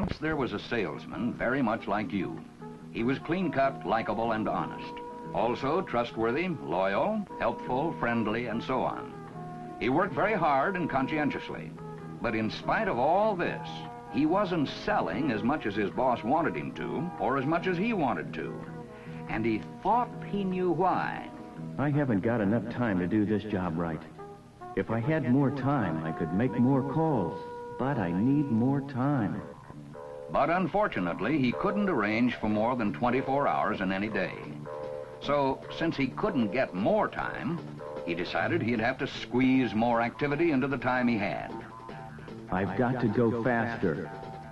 Once there was a salesman very much like you. He was clean-cut, likable, and honest. Also trustworthy, loyal, helpful, friendly, and so on. He worked very hard and conscientiously. But in spite of all this, he wasn't selling as much as his boss wanted him to, or as much as he wanted to. And he thought he knew why. I haven't got enough time to do this job right. If I had more time, I could make more calls. But I need more time. But unfortunately, he couldn't arrange for more than 24 hours in any day. So, since he couldn't get more time, he decided he'd have to squeeze more activity into the time he had. I've got to go faster.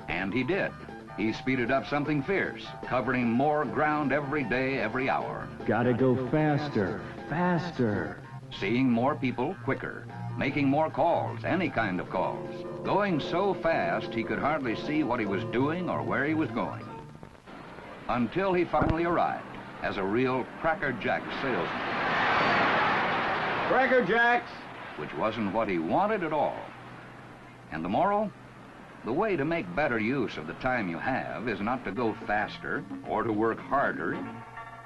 And he did. He speeded up something fierce, covering more ground every day, every hour. Gotta go faster, faster. Seeing more people quicker, making more calls, any kind of calls. Going so fast he could hardly see what he was doing or where he was going. Until he finally arrived as a real Cracker Jack salesman. Cracker Jacks! Which wasn't what he wanted at all. And the moral? The way to make better use of the time you have is not to go faster or to work harder,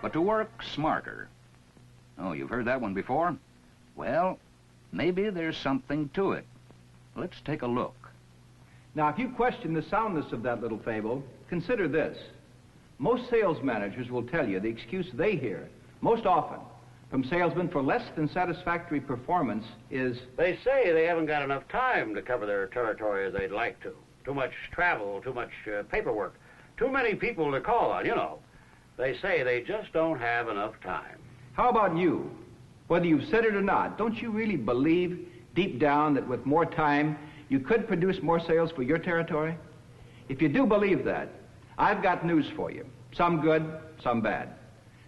but to work smarter. Oh, you've heard that one before? Well, maybe there's something to it. Let's take a look. Now, if you question the soundness of that little fable, consider this. Most sales managers will tell you the excuse they hear most often from salesmen for less than satisfactory performance is... They say they haven't got enough time to cover their territory as they'd like to. Too much travel, too much paperwork, too many people to call on, you know. They say they just don't have enough time. How about you? Whether you've said it or not, don't you really believe deep down that with more time, you could produce more sales for your territory? If you do believe that, I've got news for you. Some good, some bad.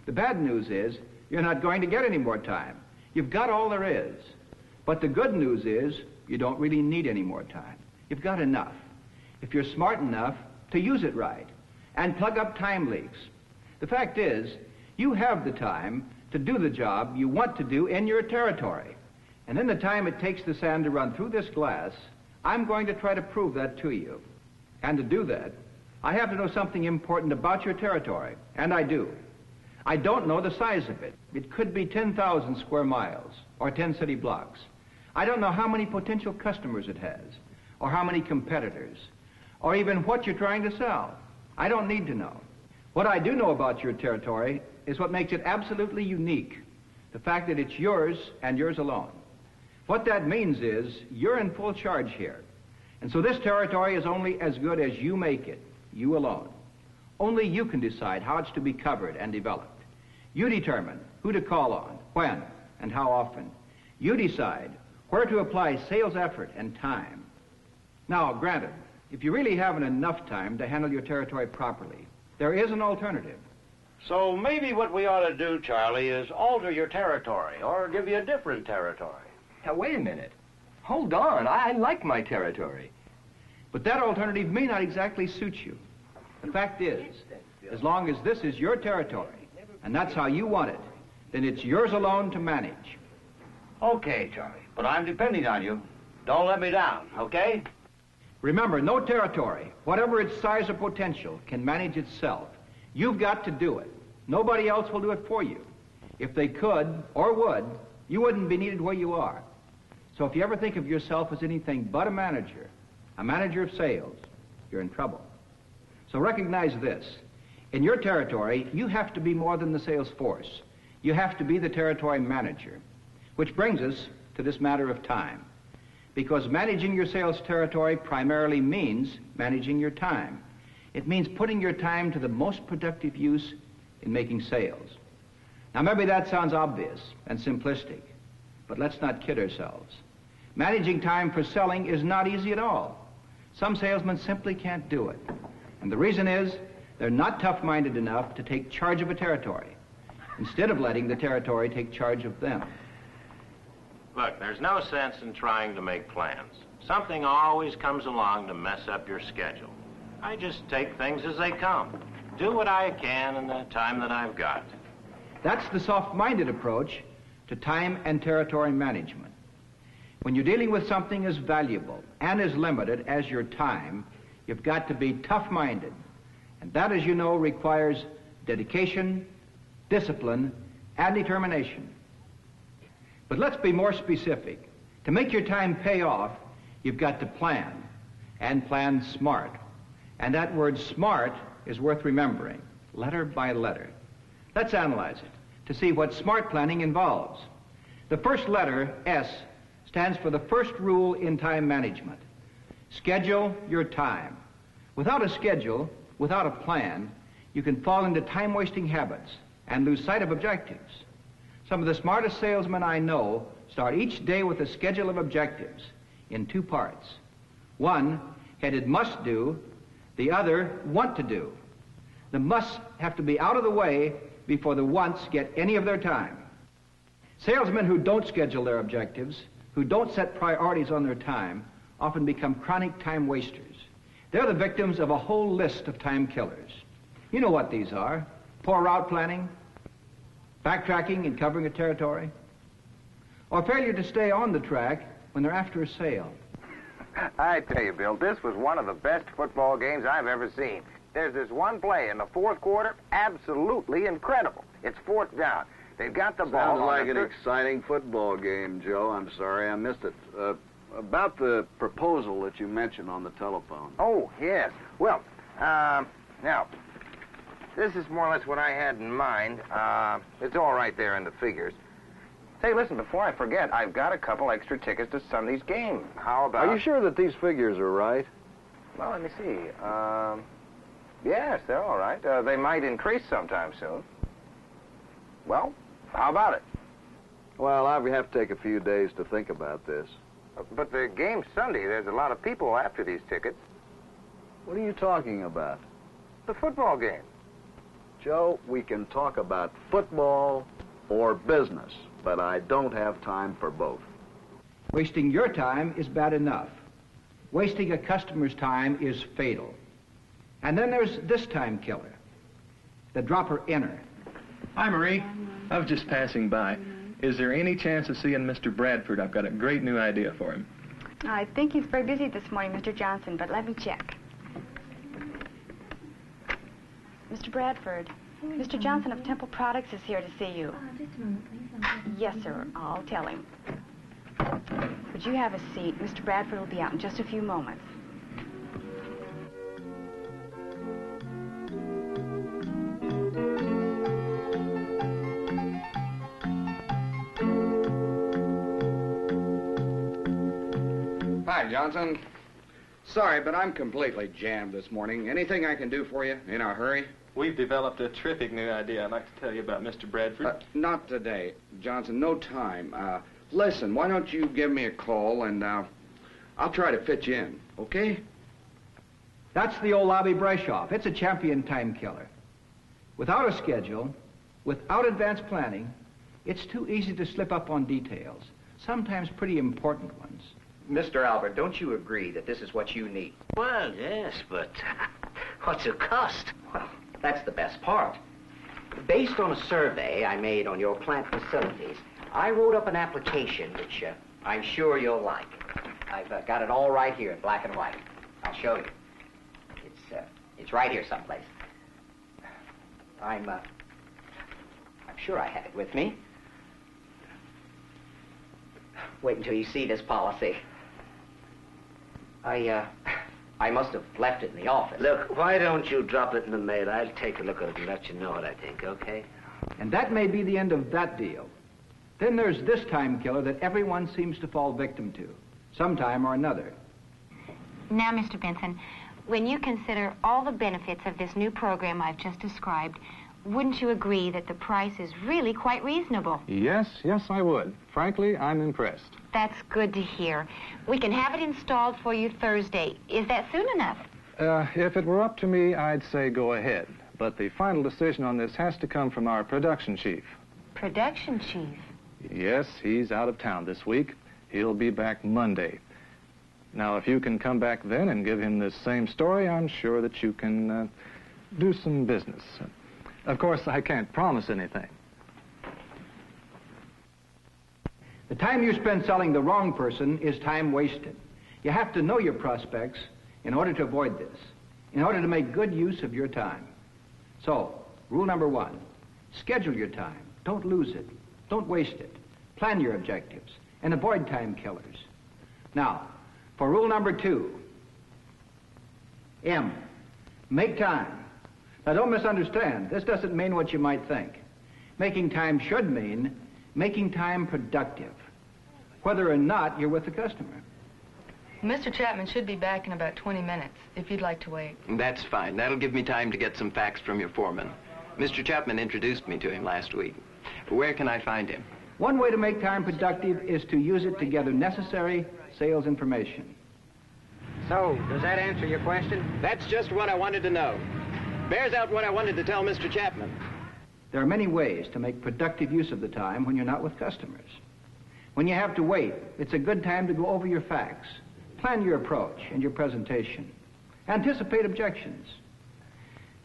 The bad news is you're not going to get any more time. You've got all there is. But the good news is you don't really need any more time. You've got enough. If you're smart enough to use it right and plug up time leaks. The fact is, you have the time to do the job you want to do in your territory. And in the time it takes the sand to run through this glass, I'm going to try to prove that to you. And to do that, I have to know something important about your territory, and I do. I don't know the size of it. It could be 10,000 square miles or 10 city blocks. I don't know how many potential customers it has, or how many competitors, or even what you're trying to sell. I don't need to know. What I do know about your territory is what makes it absolutely unique, the fact that it's yours and yours alone. What that means is you're in full charge here. And so this territory is only as good as you make it, you alone. Only you can decide how it's to be covered and developed. You determine who to call on, when, and how often. You decide where to apply sales effort and time. Now, granted, if you really haven't enough time to handle your territory properly, there is an alternative. So maybe what we ought to do, Charlie, is alter your territory or give you a different territory. Now, wait a minute. Hold on. I like my territory. But that alternative may not exactly suit you. The fact is, as long as this is your territory, and that's how you want it, then it's yours alone to manage. Okay, Charlie, but I'm depending on you. Don't let me down, okay? Remember, no territory, whatever its size or potential, can manage itself. You've got to do it. Nobody else will do it for you. If they could, or would, you wouldn't be needed where you are. So if you ever think of yourself as anything but a manager of sales, you're in trouble. So recognize this. In your territory, you have to be more than the sales force. You have to be the territory manager. Which brings us to this matter of time. Because managing your sales territory primarily means managing your time. It means putting your time to the most productive use in making sales. Now, maybe that sounds obvious and simplistic, but let's not kid ourselves. Managing time for selling is not easy at all. Some salesmen simply can't do it. And the reason is they're not tough-minded enough to take charge of a territory, instead of letting the territory take charge of them. Look, there's no sense in trying to make plans. Something always comes along to mess up your schedule. I just take things as they come. Do what I can in the time that I've got. That's the soft-minded approach to time and territory management. When you're dealing with something as valuable and as limited as your time, You've got to be tough-minded. And that, as you know, requires dedication, discipline, and determination. But let's be more specific. To make your time pay off, you've got to plan, and plan smart. And that word smart is worth remembering, letter by letter. Let's analyze it to see what smart planning involves. The first letter, S, stands for the first rule in time management. Schedule your time. Without a schedule, without a plan, you can fall into time-wasting habits and lose sight of objectives. Some of the smartest salesmen I know start each day with a schedule of objectives in two parts. One, headed must do, the other, want to do. The musts have to be out of the way before the wants get any of their time. Salesmen who don't schedule their objectives, who don't set priorities on their time, often become chronic time wasters. They're the victims of a whole list of time killers. You know what these are: poor route planning, backtracking and covering a territory, or failure to stay on the track when they're after a sale. I tell you, Bill, this was one of the best football games I've ever seen. There's this one play in the fourth quarter, absolutely incredible. It's fourth down. They've got the ball. Sounds like an exciting football game, Joe. I'm sorry I missed it. About the proposal that you mentioned on the telephone. Oh, yes. Well, now, this is more or less what I had in mind. It's all right there in the figures. Say, listen, before I forget, I've got a couple extra tickets to Sunday's game. How about... Are you sure that these figures are right? Well, let me see. Yes, they're all right. They might increase sometime soon. Well, how about it? Well, I have to take a few days to think about this. But the game's Sunday. There's a lot of people after these tickets. What are you talking about? The football game. Joe, we can talk about football or business, but I don't have time for both. Wasting your time is bad enough. Wasting a customer's time is fatal. And then there's this time killer, the dropper-inner. Hi, Marie. I was just passing by. Is there any chance of seeing Mr. Bradford? I've got a great new idea for him. I think he's very busy this morning, Mr. Johnson, but let me check. Mr. Bradford, Mr. Johnson of Temple Products is here to see you. Just a moment, please. Yes, sir. I'll tell him. Would you have a seat? Mr. Bradford will be out in just a few moments. Hi, Johnson. Sorry, but I'm completely jammed this morning. Anything I can do for you in a hurry? We've developed a terrific new idea I'd like to tell you about, Mr. Bradford. Not today, Johnson. No time. Listen, why don't you give me a call and I'll try to fit you in, okay? That's the old lobby brush-off. It's a champion time killer. Without a schedule, without advanced planning, it's too easy to slip up on details, sometimes pretty important ones. Mr. Albert, don't you agree that this is what you need? Well, yes, but what's it cost? Well, that's the best part. Based on a survey I made on your plant facilities, I wrote up an application which I'm sure you'll like. I've got it all right here in black and white. I'll show you. It's right here someplace. I'm sure I have it with me. Wait until you see this policy. I must have left it in the office. Look, why don't you drop it in the mail? I'll take a look at it and let you know what I think, okay? And that may be the end of that deal. Then there's this time killer that everyone seems to fall victim to, sometime or another. Now, Mr. Benson, when you consider all the benefits of this new program I've just described, wouldn't you agree that the price is really quite reasonable? Yes, I would. Frankly, I'm impressed. That's good to hear. We can have it installed for you Thursday. Is that soon enough? If it were up to me, I'd say go ahead. But the final decision on this has to come from our production chief. Production chief? Yes, he's out of town this week. He'll be back Monday. Now, if you can come back then and give him this same story, I'm sure that you can do some business. Of course, I can't promise anything. The time you spend selling the wrong person is time wasted. You have to know your prospects in order to avoid this, in order to make good use of your time. So, rule number 1, schedule your time. Don't lose it. Don't waste it. Plan your objectives and avoid time killers. Now, for rule number 2, M, make time. Now, don't misunderstand. This doesn't mean what you might think. Making time should mean making time productive, whether or not you're with the customer. Mr. Chapman should be back in about 20 minutes, if you'd like to wait. That's fine. That'll give me time to get some facts from your foreman. Mr. Chapman introduced me to him last week. Where can I find him? One way to make time productive is to use it to gather necessary sales information. So, does that answer your question? That's just what I wanted to know. Bears out what I wanted to tell Mr. Chapman. There are many ways to make productive use of the time when you're not with customers. When you have to wait, it's a good time to go over your facts, plan your approach and your presentation, anticipate objections.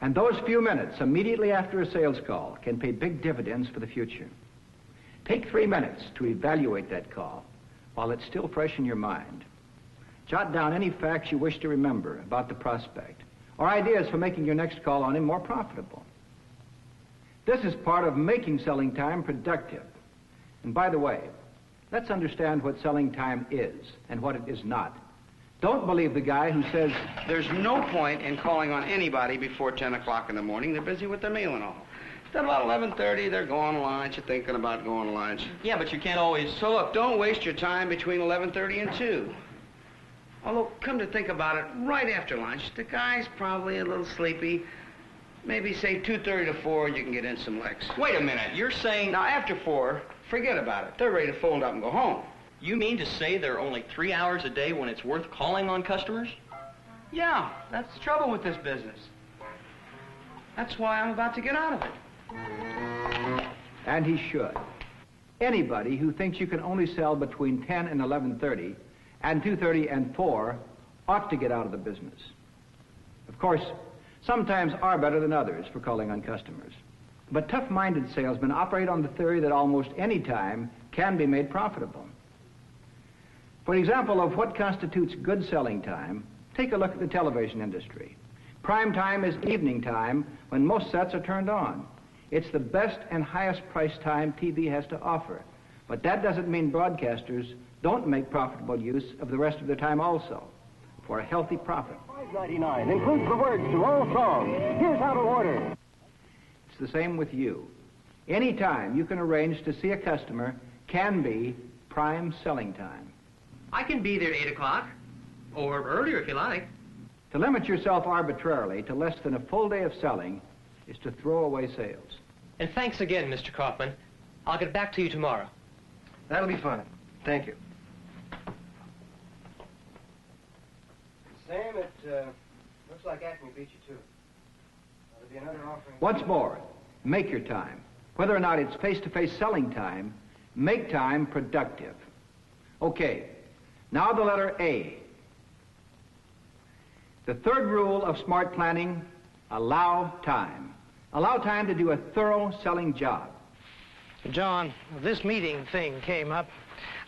And those few minutes immediately after a sales call can pay big dividends for the future. Take 3 minutes to evaluate that call while it's still fresh in your mind. Jot down any facts you wish to remember about the prospect or ideas for making your next call on him more profitable. This is part of making selling time productive. And by the way, let's understand what selling time is and what it is not. Don't believe the guy who says, There's no point in calling on anybody before 10 o'clock in the morning. They're busy with their meal and all. Then about 11:30, they're going to lunch or thinking about going to lunch. Yeah, but you can't always... So look, don't waste your time between 11:30 and 2. Although, come to think about it, right after lunch, the guy's probably a little sleepy. Maybe say 2:30 to 4, and you can get in some licks. Wait a minute, you're saying... Now, after 4, forget about it. They're ready to fold up and go home. You mean to say there are only 3 hours a day when it's worth calling on customers? Yeah, that's the trouble with this business. That's why I'm about to get out of it. and he should. Anybody who thinks you can only sell between 10 and 11:30 and 2:30 and 4 ought to get out of the business. Of course, some times are better than others for calling on customers. But tough-minded salesmen operate on the theory that almost any time can be made profitable. For example of what constitutes good selling time, take a look at the television industry. Prime time is evening time when most sets are turned on. It's the best and highest price time TV has to offer. But that doesn't mean broadcasters don't make profitable use of the rest of their time also, for a healthy profit. $5.99 includes the words to all songs. Here's how to order. It's the same with you. Any time you can arrange to see a customer can be prime selling time. I can be there at 8 o'clock, or earlier if you like. To limit yourself arbitrarily to less than a full day of selling is to throw away sales. And thanks again, Mr. Kaufman. I'll get back to you tomorrow. That'll be fine. Thank you. Sam, it looks like Acme beat you to it. There'll be another offering. Once more, make your time. Whether or not it's face-to-face selling time, make time productive. Okay, now the letter A. The third rule of smart planning, allow time. Allow time to do a thorough selling job. John, this meeting thing came up.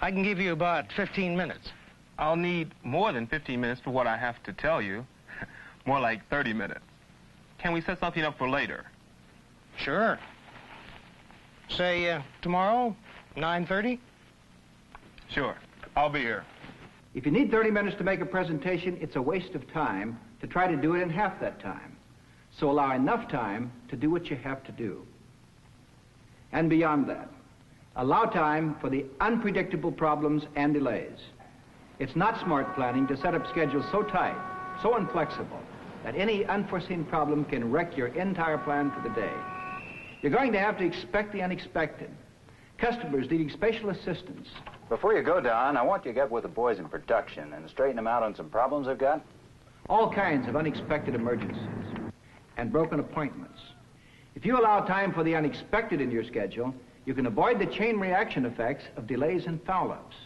I can give you about 15 minutes. I'll need more than 15 minutes for what I have to tell you. More like 30 minutes. Can we set something up for later? Sure. Say, tomorrow, 9:30? Sure. I'll be here. If you need 30 minutes to make a presentation, it's a waste of time to try to do it in half that time. So allow enough time to do what you have to do. And beyond that, allow time for the unpredictable problems and delays. It's not smart planning to set up schedules so tight, so inflexible, that any unforeseen problem can wreck your entire plan for the day. You're going to have to expect the unexpected. Customers needing special assistance. Before you go, Don, I want you to get with the boys in production and straighten them out on some problems they've got. All kinds of unexpected emergencies and broken appointments. If you allow time for the unexpected in your schedule, you can avoid the chain reaction effects of delays and foul-ups.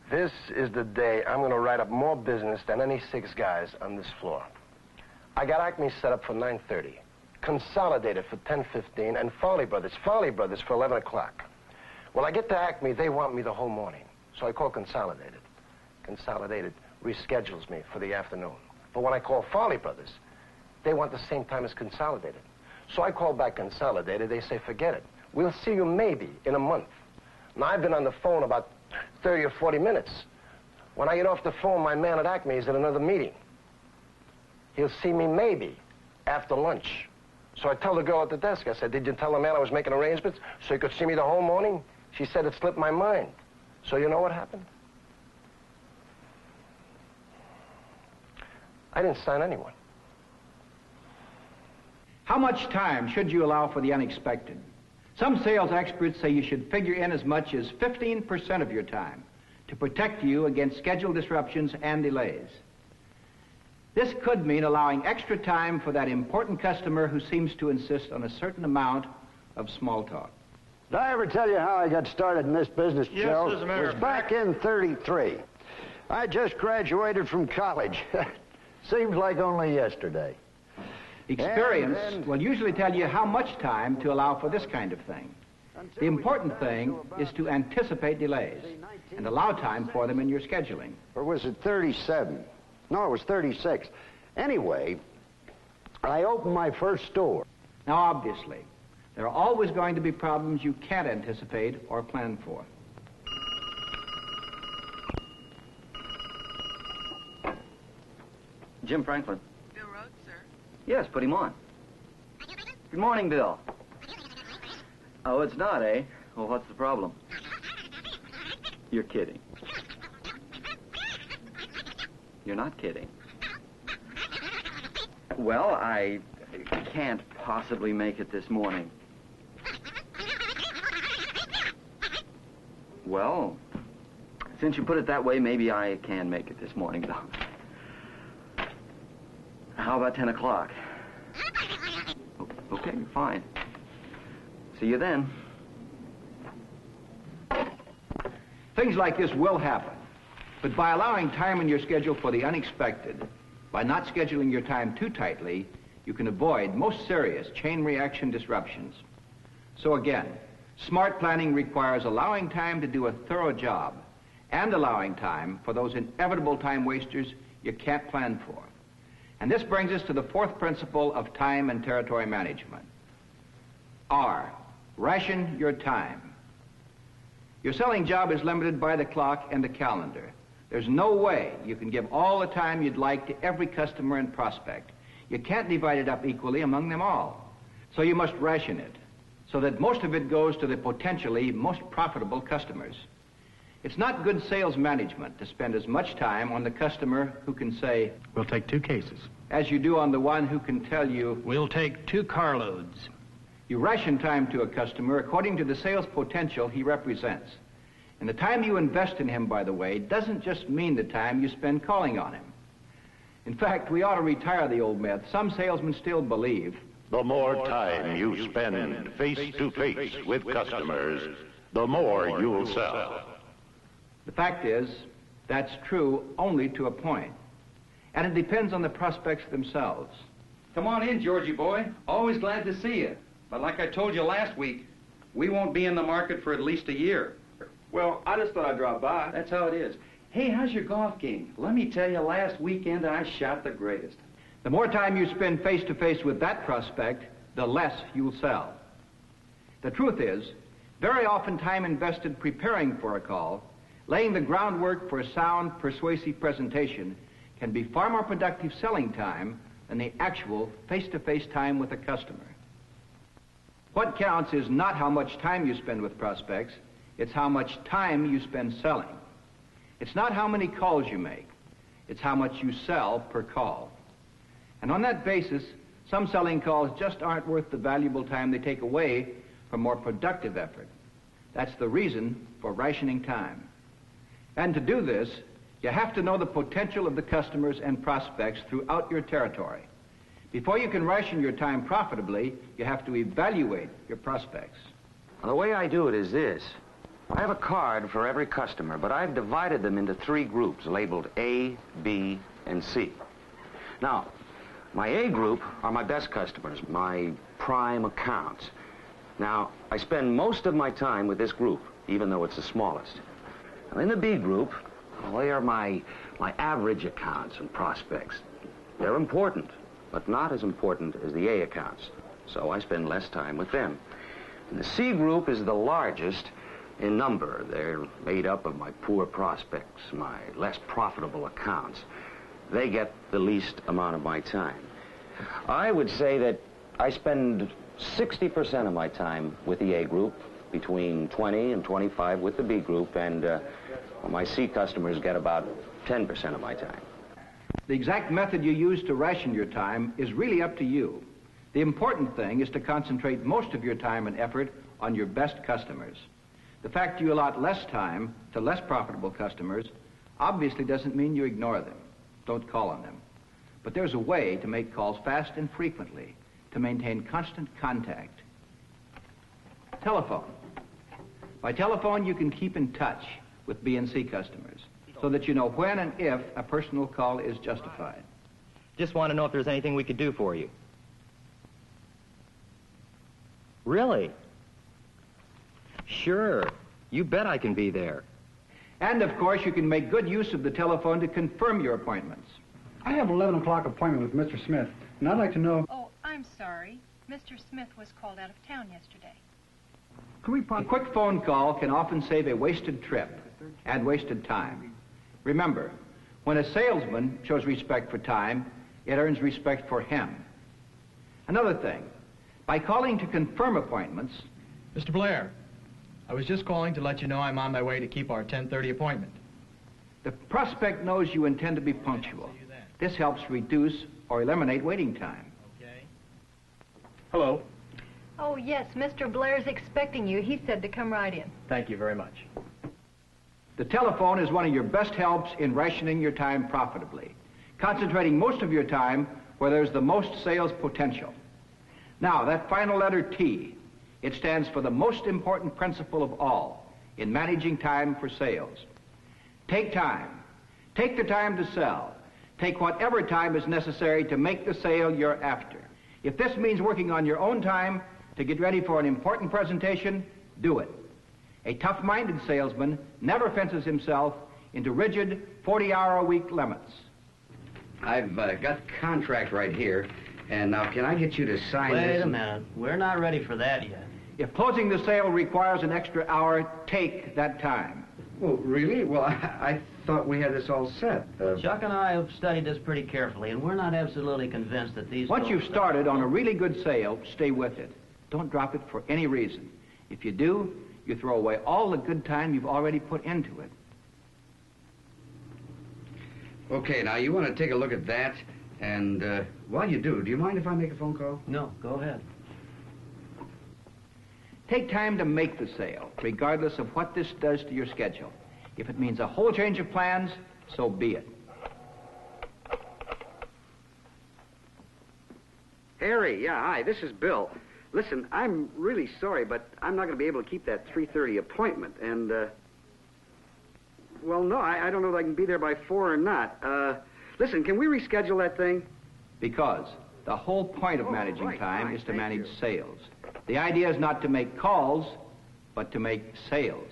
This is the day I'm going to write up more business than any 6 guys on this floor. I got Acme set up for 9:30, Consolidated for 10:15, and Farley Brothers for 11 o'clock. When I get to Acme, they want me the whole morning, so I call Consolidated. Consolidated reschedules me for the afternoon. But when I call Farley Brothers, they want the same time as Consolidated. So I call back Consolidated. They say, forget it. We'll see you maybe in a month. Now, I've been on the phone about 30 or 40 minutes. When I get off the phone, my man at Acme is at another meeting. He'll see me maybe after lunch. So I tell the girl at the desk, I said, did you tell the man I was making arrangements so he could see me the whole morning? She said it slipped my mind. So you know what happened? I didn't sign anyone. How much time should you allow for the unexpected? Some sales experts say you should figure in as much as 15% of your time to protect you against schedule disruptions and delays. This could mean allowing extra time for that important customer who seems to insist on a certain amount of small talk. Did I ever tell you how I got started in this business, Yes, Joe? as a matter It was of back in '33. I just graduated from college. Seems like only yesterday. Experience will usually tell you how much time to allow for this kind of thing. The important thing is to anticipate delays and allow time for them in your scheduling. Or was it 37? No, it was 36. Anyway, I opened my first store. Now, obviously, there are always going to be problems you can't anticipate or plan for. Jim Franklin. Bill Rhodes, sir. Yes, put him on. Good morning, Bill. Oh, it's not, eh? Well, what's the problem? You're kidding. You're not kidding. Well, I can't possibly make it this morning. Well, since you put it that way, maybe I can make it this morning, Bill. How about 10 o'clock? Okay, fine. See you then. Things like this will happen, but by allowing time in your schedule for the unexpected, by not scheduling your time too tightly, you can avoid most serious chain reaction disruptions. So again, smart planning requires allowing time to do a thorough job and allowing time for those inevitable time wasters you can't plan for. And this brings us to the fourth principle of time and territory management. R, ration your time. Your selling job is limited by the clock and the calendar. There's no way you can give all the time you'd like to every customer and prospect. You can't divide it up equally among them all. So you must ration it, so that most of it goes to the potentially most profitable customers. It's not good sales management to spend as much time on the customer who can say, We'll take 2 cases. as you do on the one who can tell you, We'll take 2 carloads. You ration time to a customer according to the sales potential he represents. And the time you invest in him, by the way, doesn't just mean the time you spend calling on him. In fact, we ought to retire the old myth. Some salesmen still believe the more time you spend face-to-face with customers, the more you'll sell. The fact is, that's true only to a point. And it depends on the prospects themselves. Come on in, Georgie boy. Always glad to see you. But like I told you last week, we won't be in the market for at least a year. Well, I just thought I'd drop by. That's how it is. Hey, how's your golf game? Let me tell you, last weekend I shot the greatest. The more time you spend face-to-face with that prospect, the less you'll sell. The truth is, very often time invested preparing for a call, laying the groundwork for a sound, persuasive presentation, can be far more productive selling time than the actual face-to-face time with a customer. What counts is not how much time you spend with prospects, it's how much time you spend selling. It's not how many calls you make, it's how much you sell per call. And on that basis, some selling calls just aren't worth the valuable time they take away from more productive effort. That's the reason for rationing time. And to do this, you have to know the potential of the customers and prospects throughout your territory. Before you can ration your time profitably, you have to evaluate your prospects. Well, the way I do it is this. I have a card for every customer, but I've divided them into 3 groups labeled A, B, and C. Now, my A group are my best customers, my prime accounts. Now, I spend most of my time with this group, even though it's the smallest. Now, in the B group, Well, they are my average accounts and prospects. They're important, but not as important as the A accounts. So I spend less time with them. And the C group is the largest in number. They're made up of my poor prospects, my less profitable accounts. They get the least amount of my time. I would say that I spend 60% of my time with the A group, between 20 and 25 with the B group, and my C customers get about 10% of my time. The exact method you use to ration your time is really up to you. The important thing is to concentrate most of your time and effort on your best customers. The fact you allot less time to less profitable customers obviously doesn't mean you ignore them. Don't call on them. But there's a way to make calls fast and frequently, to maintain constant contact. Telephone. By telephone, you can keep in touch with B and C customers so that you know when and if a personal call is justified. Just want to know if there's anything we could do for you. Really? Sure. You bet I can be there. And, of course, you can make good use of the telephone to confirm your appointments. I have an 11 o'clock appointment with Mr. Smith, and I'd like to know... Oh, I'm sorry. Mr. Smith was called out of town yesterday. A quick phone call can often save a wasted trip and wasted time. Remember, when a salesman shows respect for time, it earns respect for him. Another thing, by calling to confirm appointments... Mr. Blair, I was just calling to let you know I'm on my way to keep our 10:30 appointment. The prospect knows you intend to be punctual. This helps reduce or eliminate waiting time. Okay. Hello. Oh, yes, Mr. Blair's expecting you. He said to come right in. Thank you very much. The telephone is one of your best helps in rationing your time profitably, concentrating most of your time where there's the most sales potential. Now, that final letter T, it stands for the most important principle of all in managing time for sales. Take time. Take the time to sell. Take whatever time is necessary to make the sale you're after. If this means working on your own time to get ready for an important presentation, do it. A tough-minded salesman never fences himself into rigid 40-hour-a-week limits. I've got the contract right here, and now can I get you to sign this? Wait a minute. We're not ready for that yet. If closing the sale requires an extra hour, take that time. Well, really? Well, I thought we had this all set. Chuck and I have studied this pretty carefully, and we're not absolutely convinced that these... Once you've started on a really good sale, stay with it. Don't drop it for any reason. If you do, you throw away all the good time you've already put into it. Okay, now you want to take a look at that, and while you do you mind if I make a phone call? No, go ahead. Take time to make the sale, regardless of what this does to your schedule. If it means a whole change of plans, so be it. Harry, yeah, hi, this is Bill. Listen, I'm really sorry, but I'm not going to be able to keep that 3:30 appointment, and, well, no, I don't know if I can be there by 4 or not. Listen, can we reschedule that thing? Because the whole point of managing time is to manage sales. The idea is not to make calls, but to make sales.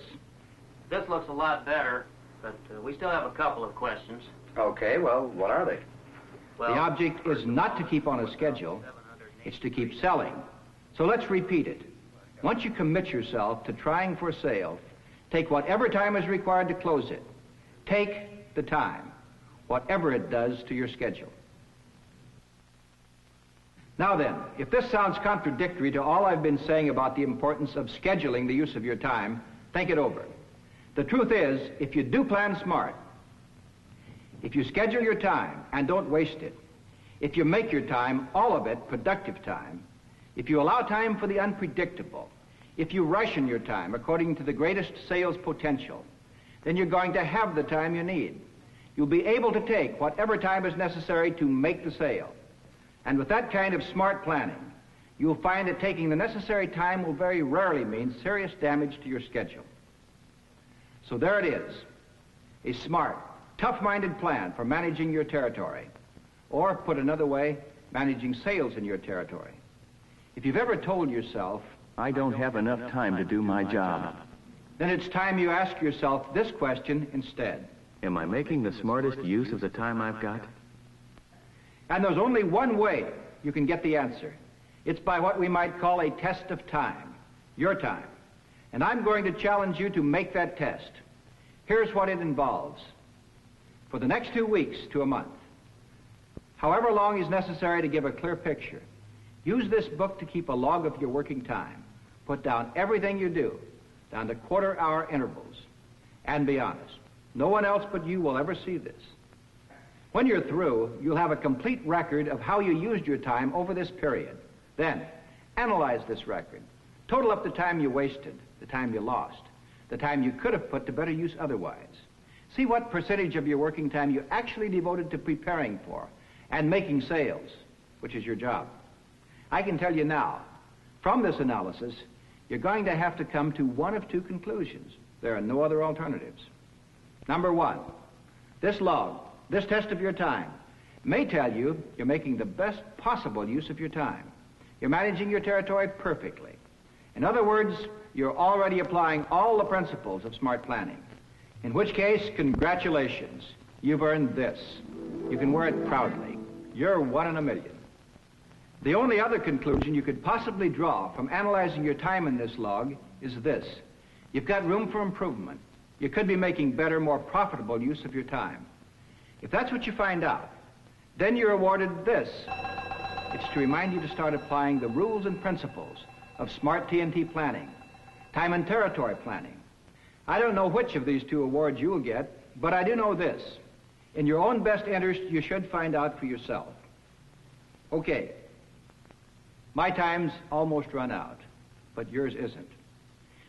This looks a lot better, but we still have a couple of questions. Okay, well, what are they? The object is not to keep on a schedule, it's to keep selling. So let's repeat it. Once you commit yourself to trying for a sale, take whatever time is required to close it. Take the time, whatever it does to your schedule. Now then, if this sounds contradictory to all I've been saying about the importance of scheduling the use of your time, think it over. The truth is, if you do plan smart, if you schedule your time and don't waste it, if you make your time, all of it, productive time, if you allow time for the unpredictable, if you ration your time according to the greatest sales potential, then you're going to have the time you need. You'll be able to take whatever time is necessary to make the sale. And with that kind of smart planning, you'll find that taking the necessary time will very rarely mean serious damage to your schedule. So there it is, a smart, tough-minded plan for managing your territory. Or, put another way, managing sales in your territory. If you've ever told yourself, I don't have enough time to do my job, then it's time you ask yourself this question instead. Am I making the smartest use of the time I've got? And there's only one way you can get the answer. It's by what we might call a test of time, your time. And I'm going to challenge you to make that test. Here's what it involves. For the next 2 weeks to a month, however long is necessary to give a clear picture, use this book to keep a log of your working time. Put down everything you do, down to quarter-hour intervals. And be honest. No one else but you will ever see this. When you're through, you'll have a complete record of how you used your time over this period. Then, analyze this record. Total up the time you wasted, the time you lost, the time you could have put to better use otherwise. See what percentage of your working time you actually devoted to preparing for and making sales, which is your job. I can tell you now, from this analysis, you're going to have to come to one of two conclusions. There are no other alternatives. Number one, this log, this test of your time, may tell you you're making the best possible use of your time. You're managing your territory perfectly. In other words, you're already applying all the principles of smart planning. In which case, congratulations. You've earned this. You can wear it proudly. You're one in a million. The only other conclusion you could possibly draw from analyzing your time in this log is this. You've got room for improvement. You could be making better, more profitable use of your time. If that's what you find out, then you're awarded this. It's to remind you to start applying the rules and principles of smart TNT planning, time and territory planning. I don't know which of these two awards you'll get, but I do know this. In your own best interest, you should find out for yourself. Okay. My time's almost run out, but yours isn't.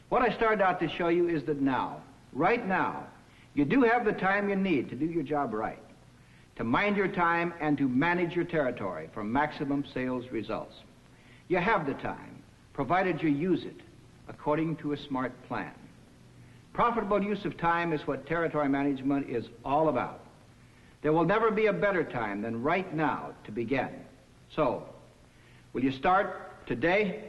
What I started out to show you is that now, right now, you do have the time you need to do your job right, to mind your time and to manage your territory for maximum sales results. You have the time, provided you use it according to a smart plan. Profitable use of time is what territory management is all about. There will never be a better time than right now to begin. So, will you start today?